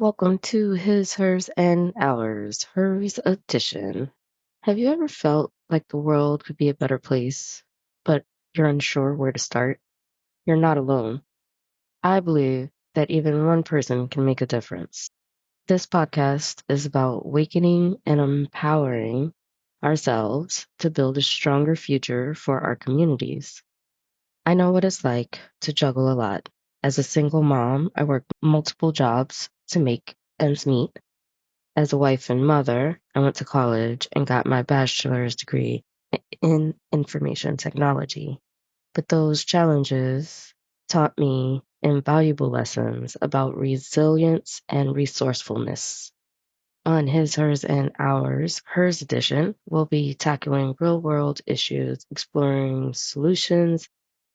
Welcome to His, Hers, and Ours, Hers Edition. Have you ever felt like the world could be a better place, but you're unsure where to start? You're not alone. I believe that even one person can make a difference. This podcast is about awakening and empowering ourselves to build a stronger future for our communities. I know what it's like to juggle a lot. As a single mom, I work multiple jobs to make ends meet. As a wife and mother, I went to college and got my bachelor's degree in information technology. But those challenges taught me invaluable lessons about resilience and resourcefulness. On His, Hers, and Ours, Hers edition, we'll be tackling real world issues, exploring solutions,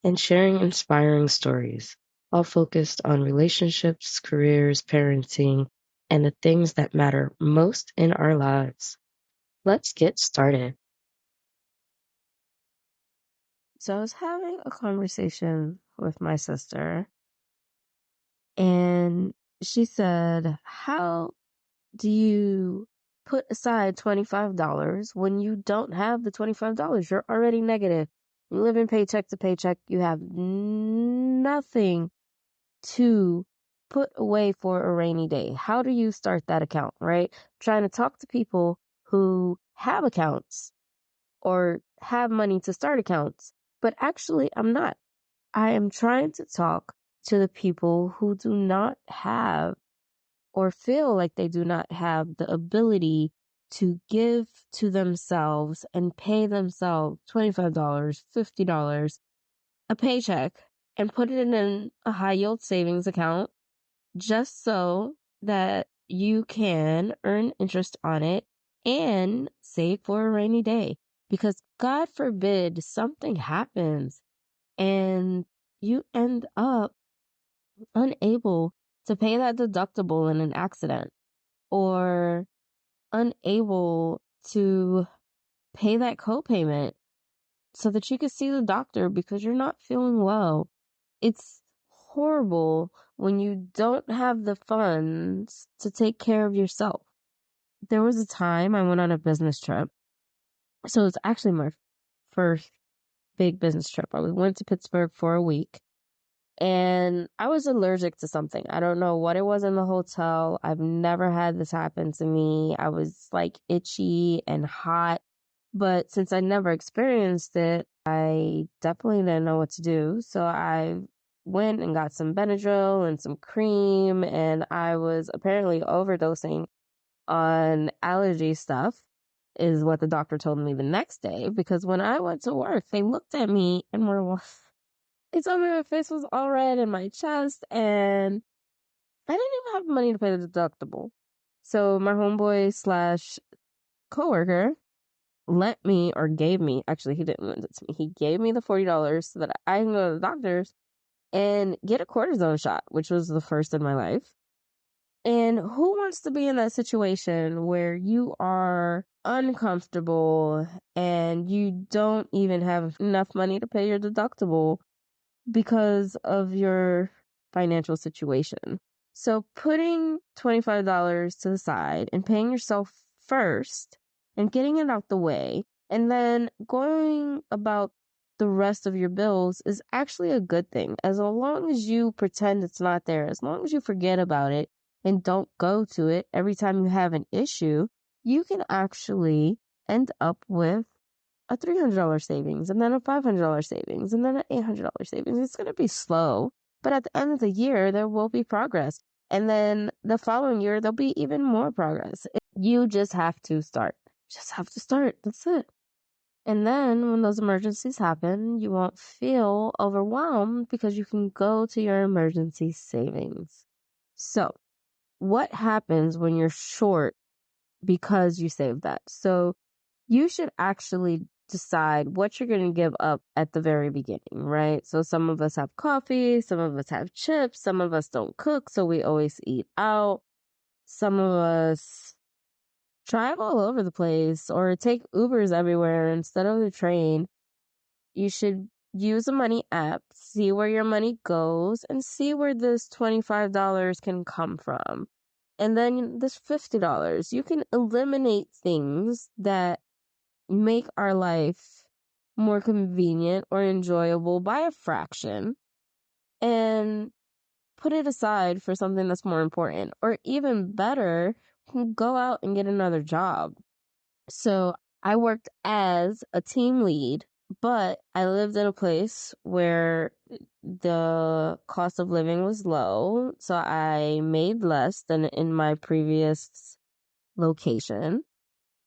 and sharing inspiring stories, all focused on relationships, careers, parenting, and the things that matter most in our lives. Let's get started. So, I was having a conversation with my sister, and she said, how do you put aside $25 when you don't have the $25? You're already negative. You live in paycheck to paycheck. You have nothing to put away for a rainy day. How do you start that account, right? Trying to talk to people who have accounts or have money to start accounts, but actually I'm not. I am trying to talk to the people who do not have or feel like they do not have the ability to give to themselves and pay themselves $25, $50 a paycheck and put it in a high yield savings account just so that you can earn interest on it and save for a rainy day. Because God forbid something happens and you end up unable to pay that deductible in an accident or unable to pay that copayment so that you can see the doctor because you're not feeling well. It's horrible when you don't have the funds to take care of yourself. There was a time I went on a business trip. So it's actually my first big business trip. I went to Pittsburgh for a week and I was allergic to something. I don't know what it was in the hotel. I've never had this happen to me. I was like itchy and hot, but since I never experienced it, I definitely didn't know what to do. So I went and got some Benadryl and some cream, and I was apparently overdosing on allergy stuff, is what the doctor told me the next day. Because when I went to work, they looked at me and were like, they told me my face was all red in my chest, and I didn't even have money to pay the deductible. So my homeboy slash coworker lent me or gave me, actually he didn't lend it to me, he gave me the $40 so that I can go to the doctor's and get a cortisone shot, which was the first in my life. And who wants to be in that situation where you are uncomfortable and you don't even have enough money to pay your deductible because of your financial situation? So putting $25 to the side and paying yourself first and getting it out the way and then going about the rest of your bills is actually a good thing. As long as you pretend it's not there, as long as you forget about it and don't go to it every time you have an issue, you can actually end up with a $300 savings and then a $500 savings and then an $800 savings. It's going to be slow, but at the end of the year, there will be progress. And then the following year, there'll be even more progress. You just have to start. Just have to start. That's it. And then when those emergencies happen, you won't feel overwhelmed because you can go to your emergency savings. So, what happens when you're short because you saved that? So, you should actually decide what you're going to give up at the very beginning, right? So some of us have coffee, some of us have chips, some of us don't cook, so we always eat out. Some of us drive all over the place or take Ubers everywhere instead of the train. You should use a money app, see where your money goes, and see where this $25 can come from. And then this $50. You can eliminate things that make our life more convenient or enjoyable by a fraction and put it aside for something that's more important. Or even better, go out and get another job. So I worked as a team lead, but I lived in a place where the cost of living was low. So I made less than in my previous location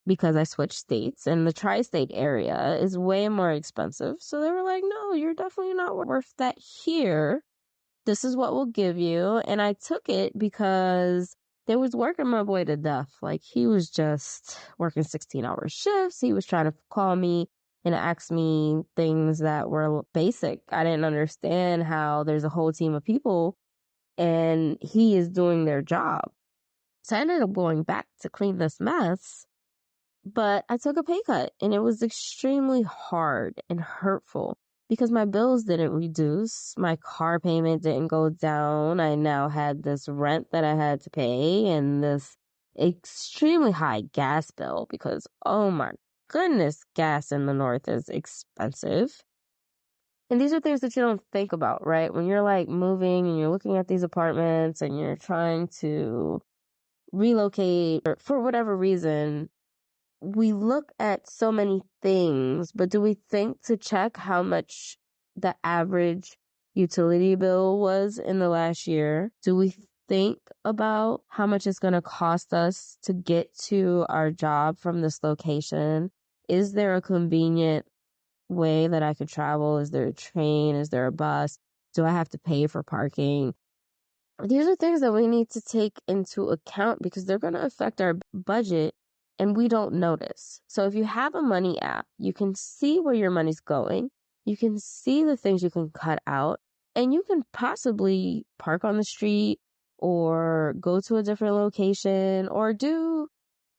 because I switched states, and the tri-state area is way more expensive. So they were like, no, you're definitely not worth that here. This is what we'll give you. And I took it because they was working my boy to death. Like, he was just working 16-hour shifts. He was trying to call me and ask me things that were basic. I didn't understand how there's a whole team of people and he is doing their job. So I ended up going back to clean this mess. But I took a pay cut, and it was extremely hard and hurtful because my bills didn't reduce. My car payment didn't go down. I now had this rent that I had to pay and this extremely high gas bill because, oh my goodness, gas in the north is expensive. And these are things that you don't think about, right? When you're like moving and you're looking at these apartments and you're trying to relocate or for whatever reason, we look at so many things, but do we think to check how much the average utility bill was in the last year? Do we think about how much it's going to cost us to get to our job from this location? Is there a convenient way that I could travel? Is there a train? Is there a bus? Do I have to pay for parking? These are things that we need to take into account because they're going to affect our budget and we don't notice. So if you have a money app, you can see where your money's going. You can see the things you can cut out, and you can possibly park on the street or go to a different location or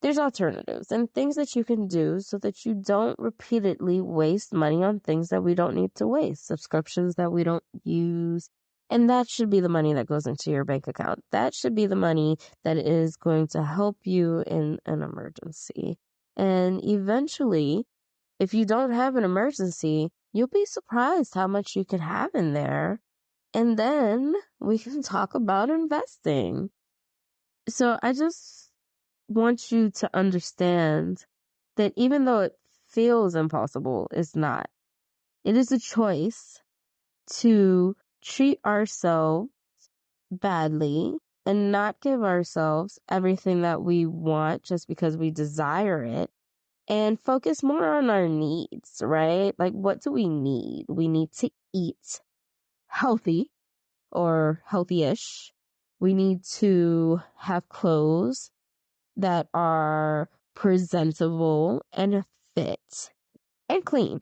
there's alternatives and things that you can do so that you don't repeatedly waste money on things that we don't need to waste, subscriptions that we don't use. And that should be the money that goes into your bank account. That should be the money that is going to help you in an emergency. And eventually, if you don't have an emergency, you'll be surprised how much you can have in there. And then we can talk about investing. So I just want you to understand that even though it feels impossible, it's not. It is a choice to treat ourselves badly and not give ourselves everything that we want just because we desire it, and focus more on our needs, right? Like, what do we need? We need to eat healthy or healthy-ish. We need to have clothes that are presentable and fit and clean.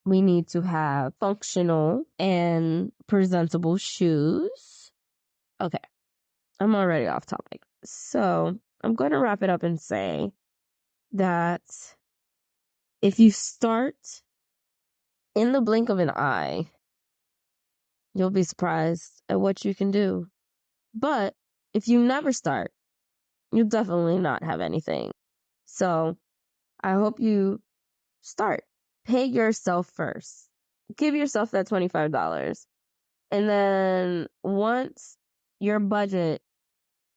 We need to have functional and presentable shoes. Okay, I'm already off topic. So I'm going to wrap it up and say that if you start in the blink of an eye, you'll be surprised at what you can do. But if you never start, you'll definitely not have anything. So I hope you start. Pay yourself first. Give yourself that $25. And then once your budget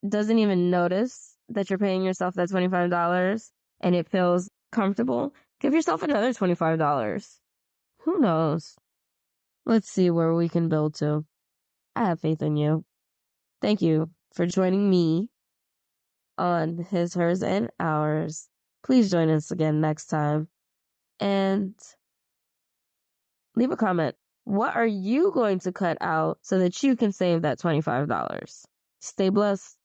doesn't even notice that you're paying yourself that $25 and it feels comfortable, give yourself another $25. Who knows? Let's see where we can build to. I have faith in you. Thank you for joining me on His, Hers, and Ours. Please join us again next time. And leave a comment. What are you going to cut out so that you can save that $25? Stay blessed.